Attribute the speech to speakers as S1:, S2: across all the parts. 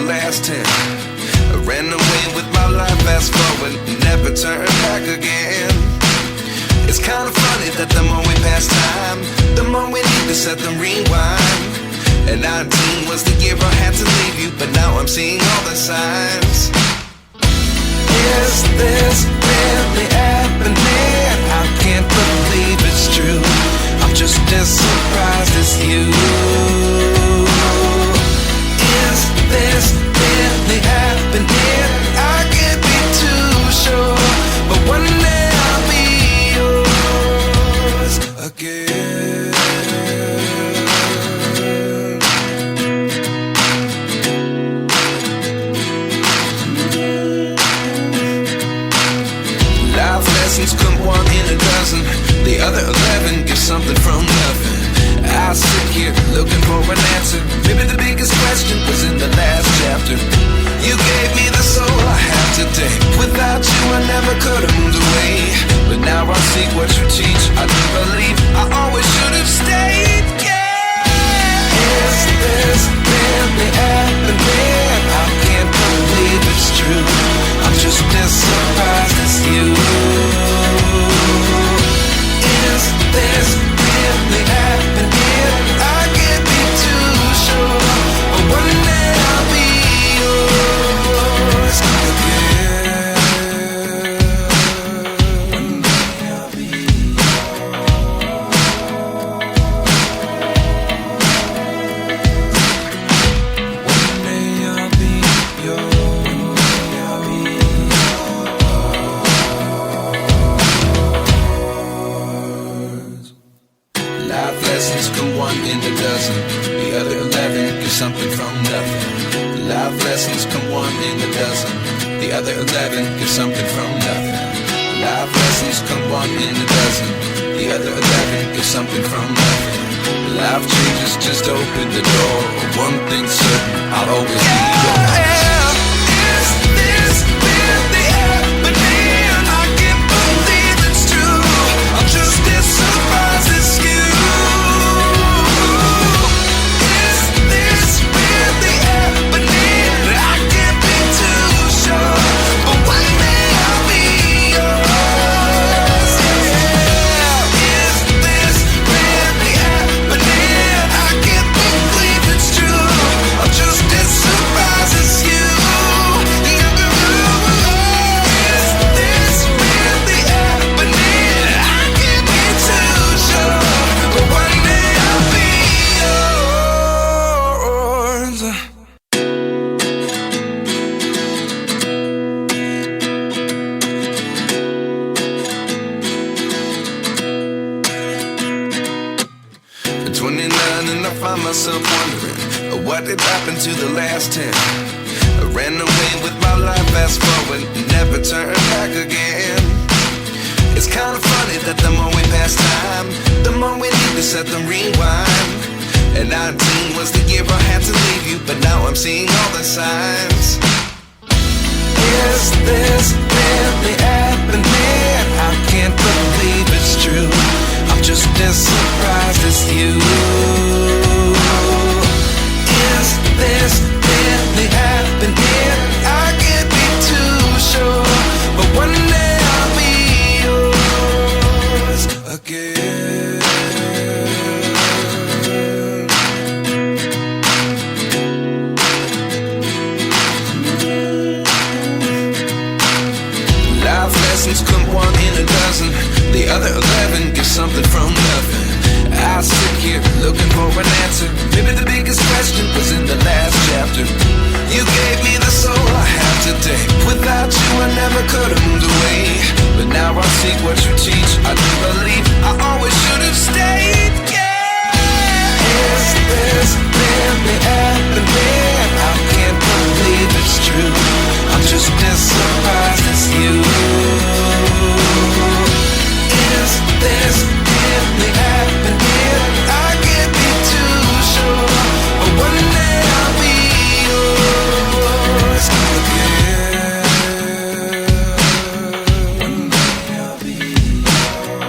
S1: last 10. I ran away with my life, fast forward, never turn back again. It's kind of funny that the more we pass time, the more we need to set them rewind. And 19 was the year I had to leave you, but now I'm seeing all the signs. Is this really happening? I can't believe it's true. I'm just as surprised as you. Is this really happening? I can't be too sure, but one day I'll be yours again. Life lessons come one in a dozen. The other 11 give something from nothing. I sit here looking for an answer. Maybe the biggest question was in the last chapter. You gave me the soul I have today. Without you I never could have moved away. But now I see what you teach. I do believe I always should have stayed. Yeah. Is this really happening? I can't believe it's true. I'm just as surprised as you. Is this really happening? I can't be too sure, but one day I'll be yours again. One day I'll be yours. One day I'll be yours. Life lessons come one in a dozen. The other 11 give something from nothing. Life lessons come one in a dozen. The other 11 give something from nothing. Life lessons come one in a dozen. The other 11 give something from nothing. Life changes just open the door. One thing's certain, I'll always be yours. Is this really happening? I can't believe it's true. I'm just as surprised as you. Is this really happening? I can't be too sure, but one day I'll be yours. Yeah. Is this really happening? I can't believe it's true. I'm just as surprised as you. Is this really happening? I can't be too sure, but one day I'll be yours. At 29 and I find myself wondering what did happen to the last 10. I ran away with my life, fast forward, never turn back again. It's kind of funny that the more we pass time, the more we need to set them rewind. And 19 was the year I had to leave you, but now I'm seeing all the signs. Is this really happening? I can't believe it's true. I'm just as surprised as you. Is this really happening? I can't be too sure, but one day I'll be yours again. Life lessons come one in a dozen. The other 11 give something from nothing. I sit here looking for an answer. Maybe the biggest question was in the last chapter. You gave me the soul I have today. Without you I never could have moved away. But now I see what you teach. I do believe I always should have stayed. Yeah. Is this really happening? I can't believe it's true. I'm just as surprised as you. Is this really happening? I can't be too sure, but one day I'll be yours again. One day I'll be yours.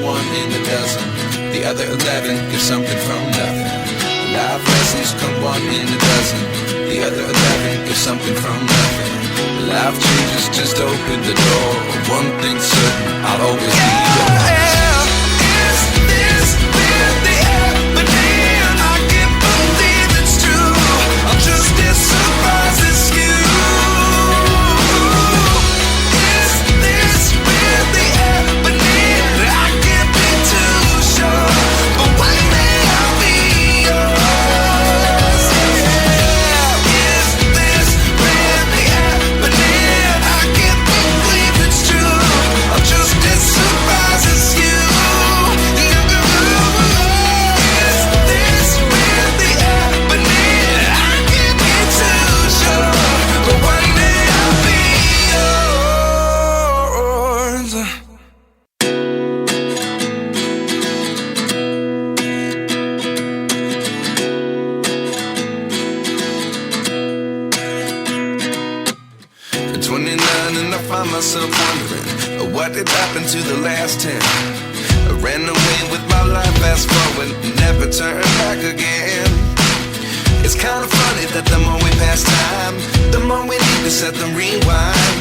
S1: come one in a dozen. The other 11 give something from nothing. Life lessons come one in a dozen. The other 11 give something from nothing. Life changes just open the door. One thing's certain, I'll always be yours. Is this really happening? I can't believe it's true. I'm just as surprised as you. Is this really happening? I can't be too sure, but one day I'll be yours. Is this really happening? I can't believe it's true. I'm just as surprised as you. Is this really happening? I can't be too sure, but one day I'll be yours. At 29 and I find myself wondering, what did happen to the last 10? I ran away with my life, fast forward, never turn back again. It's kind of funny that the more we pass time, the more we need to set the rewind.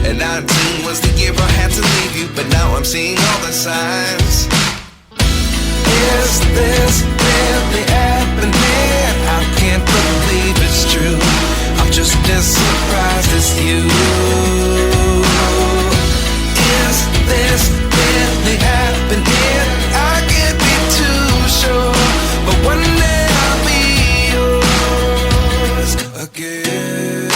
S1: And 19 was the year I had to leave you, but now I'm seeing all the signs. Is this really happening? I can't believe it's true. I'm just as surprised as you. Is this really happening? I can't be too sure, but one day I'll be yours again.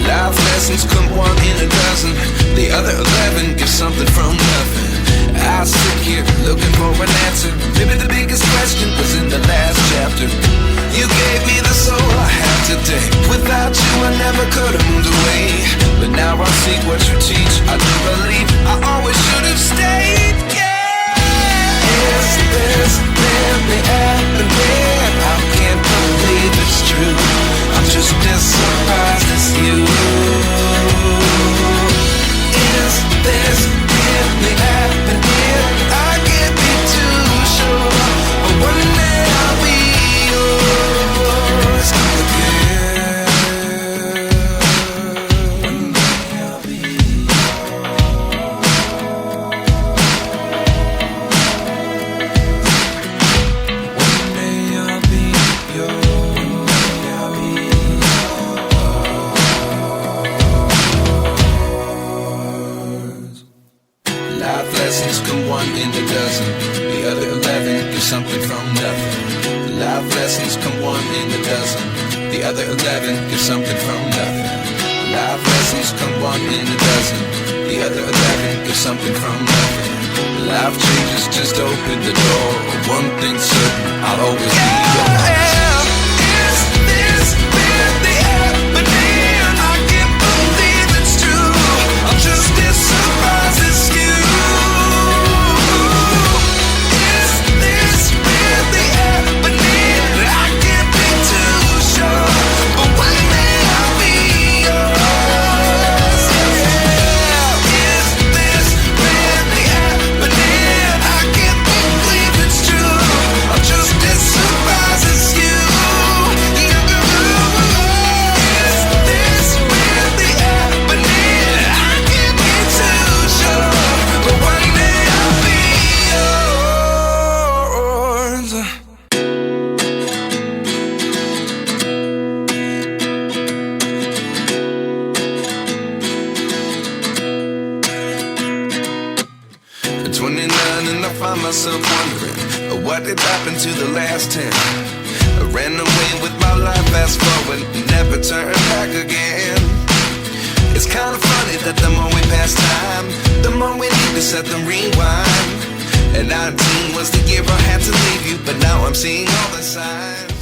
S1: Life lessons come one in a dozen. The other 11 give something from nothing. I sit here looking for an answer. Maybe the biggest question was in the last chapter. You gave me the soul I have today. Without you I never could have moved away. But now I see what you teach. I do believe I always should have stayed. Yeah. Is this really happening? I can't believe it's true. I'm just as surprised as you. Is this really happening? I can't be too sure, but one day I'll be yours again. One day I'll be yours. One day I'll be yours. One day I'll be yours. Life lessons come one in a dozen. The other 11 give something from nothing. Life lessons come one in a dozen. The other 11 give something from nothing. Life lessons come one in a dozen. The other 11 give something from nothing. Life changes just open the door. One thing's certain, I'll always be yours. Is this really happening? I can't believe it's true. I'm just as surprised as you. Is this really happening? I can't be too sure, but one day I'll be yours. Is this really happening? I can't believe it's true. I'm just as surprised as you. Is this really happening? I can't be too sure, but one day I'll be yours. At 29 and I find myself wondering, what did happen to the last 10? I ran away with my life, fast forward, never turn back again. It's kind of funny that the more we pass time, the more we need to set the rewind. And 19 was the year I had to leave you, but now I'm seeing all the signs.